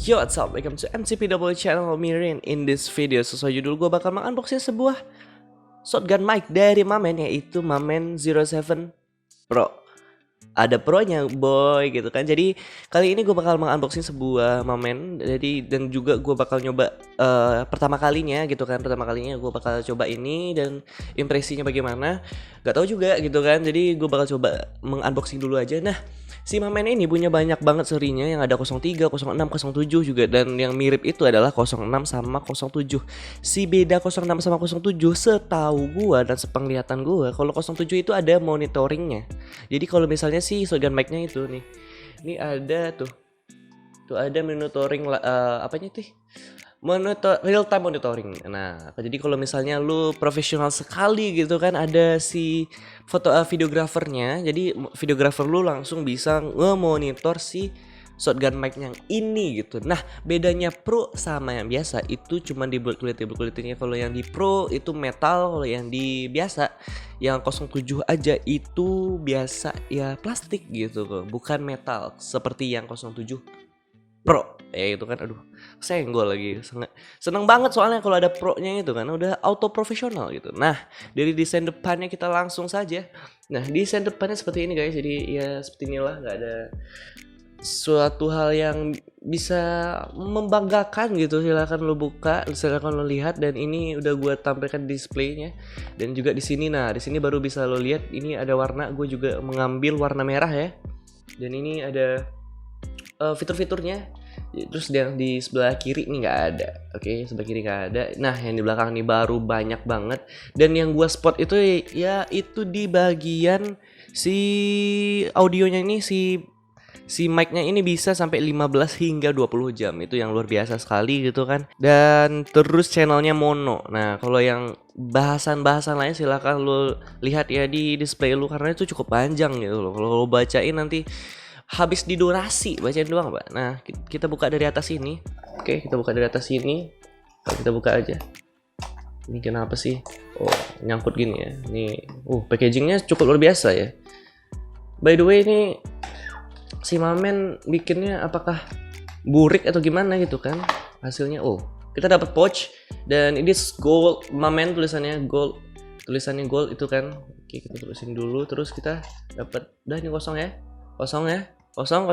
Yo, what's up? Welcome to MCPW channel Mirin. In this video, sesuai judul gue bakal mengunboxing sebuah shotgun mic dari MAMEN, yaitu MAMEN 07 Pro. Ada pro-nya boy gitu kan. Jadi kali ini gue bakal mengunboxing sebuah MAMEN. Jadi dan juga gue bakal nyoba pertama kalinya gitu kan. Pertama kalinya gue bakal coba ini dan impresinya bagaimana gak tahu juga gitu kan. Jadi gue bakal coba mengunboxing dulu aja. Nah, si MAMEN ini punya banyak banget serinya, yang ada 03, 06, 07 juga, dan yang mirip itu adalah 06 sama 07. Si beda 06 sama 07 setahu gua dan sepenglihatan gua, kalau 07 itu ada monitoringnya. Jadi kalau misalnya si shotgun mic-nya itu nih, ini ada tuh ada monitoring apanya tuh? Monitor real time monitoring. Nah, jadi kalau misalnya lu profesional sekali gitu kan, ada si foto videografernya. Jadi videografer lu langsung bisa nge-monitor si shotgun mic yang ini gitu. Nah, bedanya pro sama yang biasa itu cuma di kulit-kulitnya. Kalau yang di pro itu metal, kalau yang di biasa yang 07 aja itu biasa ya plastik gitu kok, bukan metal seperti yang 07 Pro ya itu kan. Aduh, senggol lagi. Seneng banget soalnya kalau ada pro-nya itu kan, udah auto profesional gitu. Nah, dari desain depannya kita langsung saja. Nah, desain depannya seperti ini guys. Jadi ya seperti inilah, nggak ada suatu hal yang bisa membanggakan gitu. Silakan lo buka, silakan lo lihat, dan ini udah gue tampilkan displaynya. Dan juga di sini, nah di sini baru bisa lo lihat ini ada warna. Gue juga mengambil warna merah ya. Dan ini ada fitur-fiturnya. Terus yang di sebelah kiri ini nggak ada. Oke, sebelah kiri nggak ada. Nah, yang di belakang ini baru banyak banget. Dan yang gua spot itu ya itu di bagian si audionya ini, si mic-nya ini bisa sampai 15 hingga 20 jam. Itu yang luar biasa sekali gitu kan. Dan terus channelnya mono. Nah, kalau yang bahasan-bahasan lain silakan lo lihat ya di display lu, karena itu cukup panjang gitu loh. Kalau lo bacain nanti habis di durasi bacain doang, Pak. Nah, kita buka dari atas ini. Oke, kita buka dari atas ini. Kita buka aja. Ini kenapa sih? Oh, nyangkut gini ya. Ini, packagingnya cukup luar biasa ya. By the way, ini si MAMEN bikinnya apakah burik atau gimana gitu kan? Hasilnya, kita dapat pouch dan ini gold MAMEN, tulisannya gold. Tulisannya gold itu kan. Oke, kita tulisin dulu, terus kita dapat. Udah, ini kosong ya. Kosong ya. Kosong.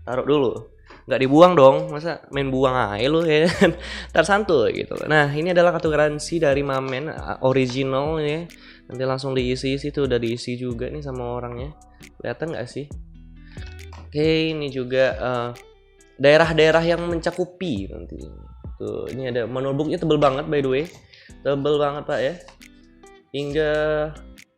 Taruh dulu. Nggak dibuang dong. Masa main buang aja lu ya kan. Ntar santuy gitu. Nah, ini adalah kartu garansi dari MAMEN original ya. Nanti langsung diisi tuh, udah diisi juga nih sama orangnya. Kelihatan nggak sih? Oke, ini juga daerah-daerah yang mencakupi nanti. Tuh, ini ada manual booknya, tebel banget by the way. Tebel banget, Pak ya. Hingga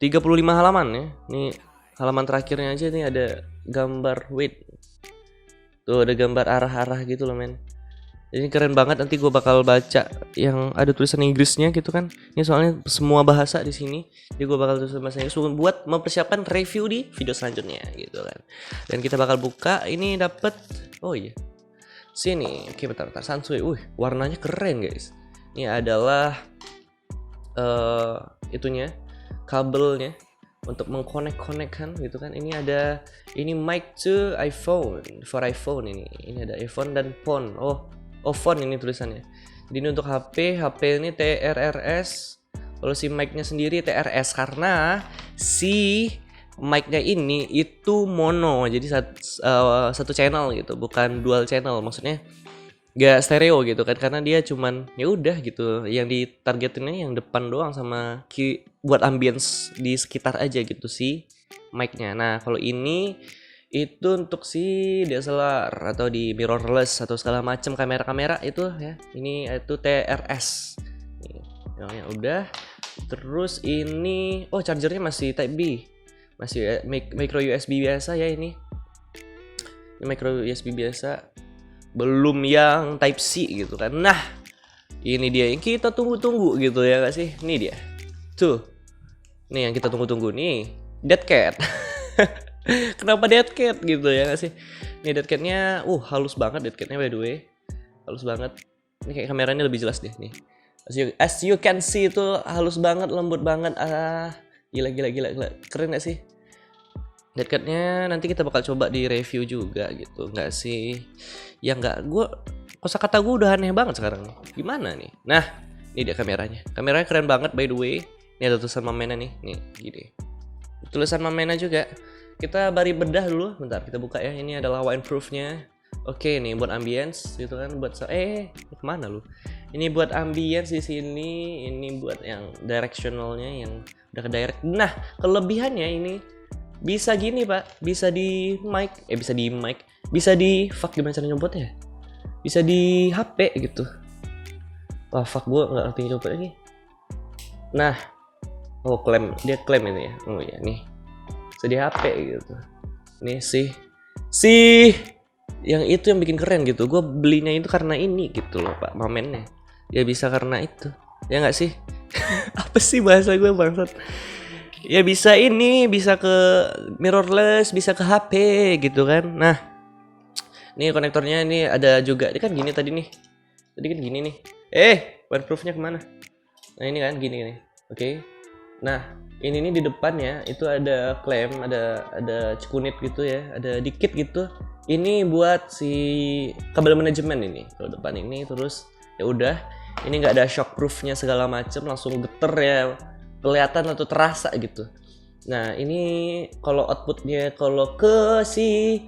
35 halaman ya. Nih halaman terakhirnya aja nih ada gambar tuh, ada gambar arah-arah gitu loh men. Ini keren banget. Nanti gue bakal baca yang ada tulisan Inggrisnya gitu kan. Ini soalnya semua bahasa di sini. Jadi gue bakal tulisan bahasa Inggris buat mempersiapkan review di video selanjutnya gitu kan. Dan kita bakal buka. Ini dapet, sini. Oke, bentar santuy. Warnanya keren guys. Ini adalah itunya, kabelnya untuk mengkonek-konekkan gitu kan. Ini ada mic to iPhone, for iPhone ini ada iPhone dan phone. Phone ini tulisannya. Jadi ini untuk HP ini TRRS. Kalau si mic-nya sendiri TRS, karena si mic-nya ini itu mono, jadi satu channel gitu, bukan dual channel. Maksudnya gak stereo gitu kan, karena dia cuman ya udah gitu, yang ditargetinnya yang depan doang sama buat ambience di sekitar aja gitu si mic-nya. Nah, kalau ini itu untuk si DSLR atau di mirrorless atau segala macam kamera-kamera itu ya. Ini itu TRS. Nih, udah. Terus ini chargernya masih Type B. Masih micro USB biasa ya ini. Ini micro USB biasa. Belum yang Type C gitu kan. Nah, ini dia yang kita tunggu-tunggu gitu ya gak sih? Ini dia. Tuh. Nih yang kita tunggu-tunggu nih. Dead Cat. Kenapa Dead Cat gitu ya gak sih? Nih Dead Cat-nya halus banget Dead Cat-nya by the way. Halus banget. Ini kayak kameranya lebih jelas deh nih. As you can see itu halus banget, lembut banget. Gila. Keren gak sih? Deadcatnya nanti kita bakal coba di review juga gitu, nggak sih? Ya nggak, kosakata gue udah aneh banget sekarang nih. Gimana nih? Nah, ini dia kameranya. Kameranya keren banget by the way. Ini ada tulisan MAMEN nih gini. Tulisan MAMEN juga. Kita bari bedah dulu, bentar kita buka ya. Ini adalah waterproofnya. Oke nih buat ambience gitu kan, buat kemana lu? Ini buat ambience di sini, ini buat yang directionalnya yang udah ke direct. Nah, kelebihannya ini bisa gini pak, bisa di mic, bisa di fuck, gimana cara nyebutnya? Bisa di HP gitu. Wah fuck, gue nggak ngerti coba lagi. Nah, oh klaim, dia klaim ini ya. Oh ya nih, bisa di HP gitu. Nih sih yang itu yang bikin keren gitu. Gue belinya itu karena ini gitu loh pak, MAMENnya. Ya bisa karena itu, ya nggak sih? Apa sih bahasa gue bangsat? Ya bisa ini, bisa ke mirrorless, bisa ke HP gitu kan. Nah, ini konektornya ini ada juga. Ini kan gini tadi nih. Tadi kan gini nih. Waterproofnya kemana? Nah ini kan gini nih. Oke. Nah ini nih di depannya itu ada klem, ada cekunit gitu ya, ada dikit gitu. Ini buat si kabel manajemen ini. Kalau depan ini terus ya udah. Ini nggak ada shockproofnya segala macem, langsung geter ya. Kelihatan atau terasa gitu. Nah ini kalau outputnya kalau ke si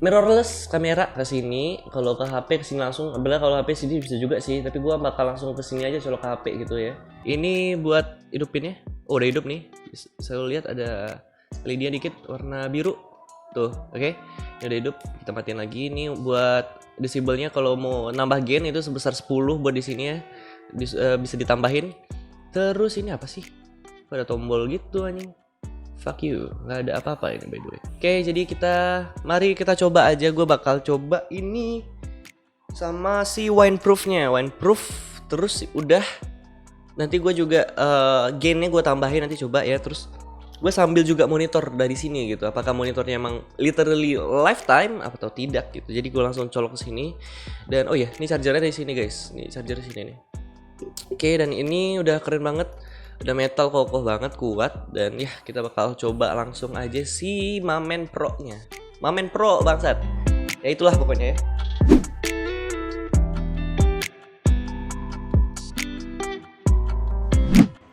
mirrorless kamera ke sini, kalau ke HP ke sini langsung. Sebenarnya kalau HP sini bisa juga sih, tapi gua bakal langsung ke sini aja kalau ke HP gitu ya. Ini buat hidupinnya. Oh udah hidup nih. Saya lihat ada LED dikit warna biru. Tuh, oke. Ini udah hidup. Kita matiin lagi. Ini buat disable-nya kalau mau nambah gain itu sebesar 10 buat di sini ya. Bisa ditambahin. Terus ini apa sih? Ada tombol gitu anjing. Fuck you, nggak ada apa-apa ini by the way. Oke, jadi mari kita coba aja. Gue bakal coba ini sama si wineproofnya. Wineproof, terus udah. Nanti gue juga gainnya gue tambahin nanti coba ya. Terus gue sambil juga monitor dari sini gitu. Apakah monitornya emang literally lifetime atau tidak gitu. Jadi gue langsung colok ke sini. Dan oh ya, ini chargernya dari sini guys. Ini charger di sini nih. Oke, dan ini udah keren banget. Udah metal kokoh banget, kuat. Dan ya kita bakal coba langsung aja si MAMEN Pro nya. MAMEN Pro bangsat. Ya itulah pokoknya ya.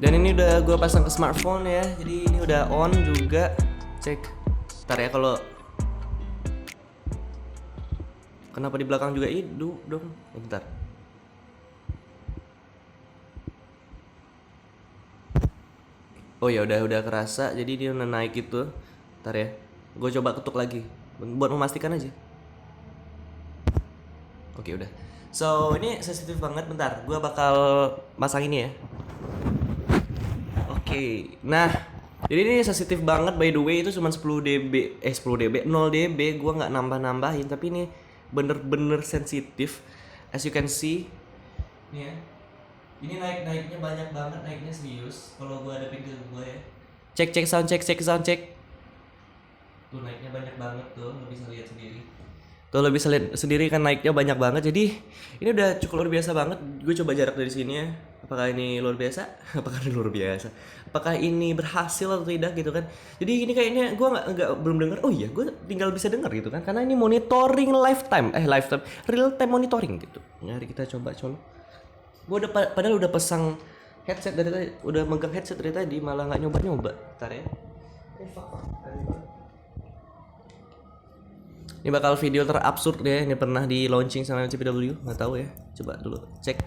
Dan ini udah gue pasang ke smartphone ya. Jadi ini udah on juga. Cek. Ntar ya kalau kenapa di belakang juga hidup dong. Bentar. Oh ya udah kerasa, jadi dia udah naik gitu. Ntar ya, gue coba ketuk lagi buat memastikan aja. Oke udah. So ini sensitif banget, bentar. Gue bakal pasang ini ya. Oke, nah jadi ini sensitif banget by the way. Itu cuma 10 dB, 10 dB, 0 dB. Gue nggak nambah-nambahin, tapi ini bener-bener sensitif. As you can see, nih ya. Ini naiknya banyak banget, naiknya serius. Kalau gua hadapin ke gua ya. Cek sound check. Tuh naiknya banyak banget tuh, lo bisa lihat sendiri. Tuh lo bisa lihat sendiri kan naiknya banyak banget. Jadi ini udah cukup luar biasa banget. Gue coba jarak dari sini ya. Apakah ini luar biasa? Apakah ini berhasil atau tidak gitu kan? Jadi ini kayaknya gue nggak belum dengar. Oh iya, gue tinggal bisa dengar gitu kan? Karena ini monitoring lifetime, real time monitoring gitu. Mari kita coba colok. Gue padahal udah pasang headset dari tadi, udah megang headset dari tadi, malah nggak nyoba. Ntar ya. Ini bakal video terabsurd deh, ini pernah di launching sama CPW, nggak tahu ya. Coba dulu cek.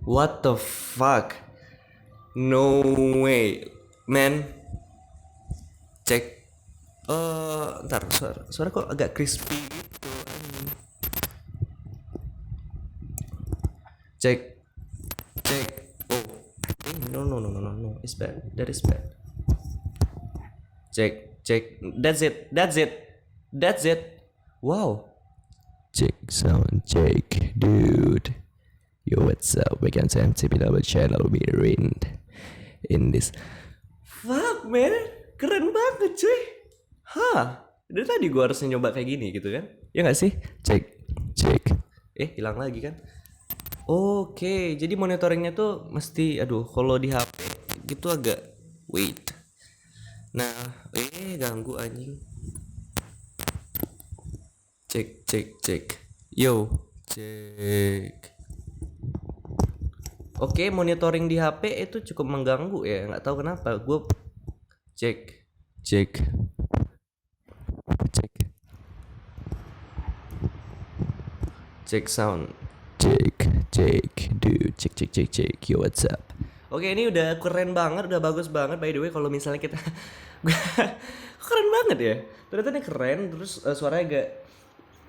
What the fuck? No way, man. Cek. Ntar suara kok agak crispy gitu. Cek. Oh, no, it's bad. That is bad. Cek. That's it. Wow. Check sound check, dude. Yo, what's up? Welcome to MTPW channel. We're in this. Fuck man, keren banget cuy. Dari tadi gue harusnya nyoba kayak gini gitu kan? Ya nggak sih? Cek. Hilang lagi kan? Oke, jadi monitoringnya tuh mesti, aduh, kalau di HP gitu agak wait. Nah, ganggu anjing. Cek, cek, cek. Yo, cek. Oke, monitoring di HP itu cukup mengganggu ya, nggak tahu kenapa. Gue cek, cek, cek, cek sound, cek, dude, cek, cek, cek, cek. Yo, what's up? Oke, ini udah keren banget, udah bagus banget. By the way, kalau misalnya kita, keren banget ya. Ternyata ini keren, terus suaranya agak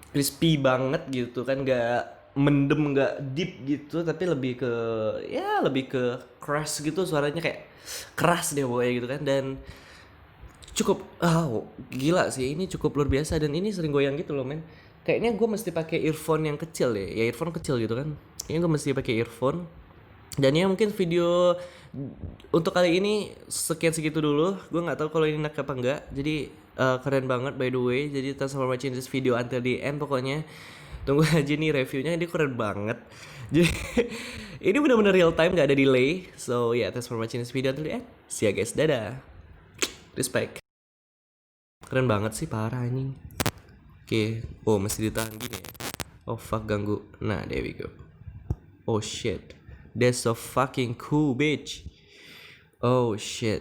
crispy banget gitu kan, nggak mendem, nggak deep gitu, tapi lebih ke, ya lebih ke keras gitu, suaranya kayak keras deh pokoknya gitu kan. Dan cukup gila sih, ini cukup luar biasa, dan ini sering goyang gitu loh men. Kayaknya gue mesti pakai earphone yang kecil ya earphone kecil gitu kan. Kayaknya gue mesti pakai earphone. Dan ya mungkin video untuk kali ini sekian segitu dulu. Gue nggak tahu kalau ini enak apa enggak. Jadi keren banget by the way. Jadi thanks for watching this video until the end pokoknya. Tunggu aja nih reviewnya, ini keren banget. Jadi ini benar-benar real time, nggak ada delay. So yeah, thanks for watching this video until the end. See ya guys, dadah. Respect. Keren banget sih, parah anjing. Oke, oh masih ditahan gini ya. Oh fuck, ganggu. Nah, there we go. Oh shit. That's so fucking cool, bitch. Oh shit.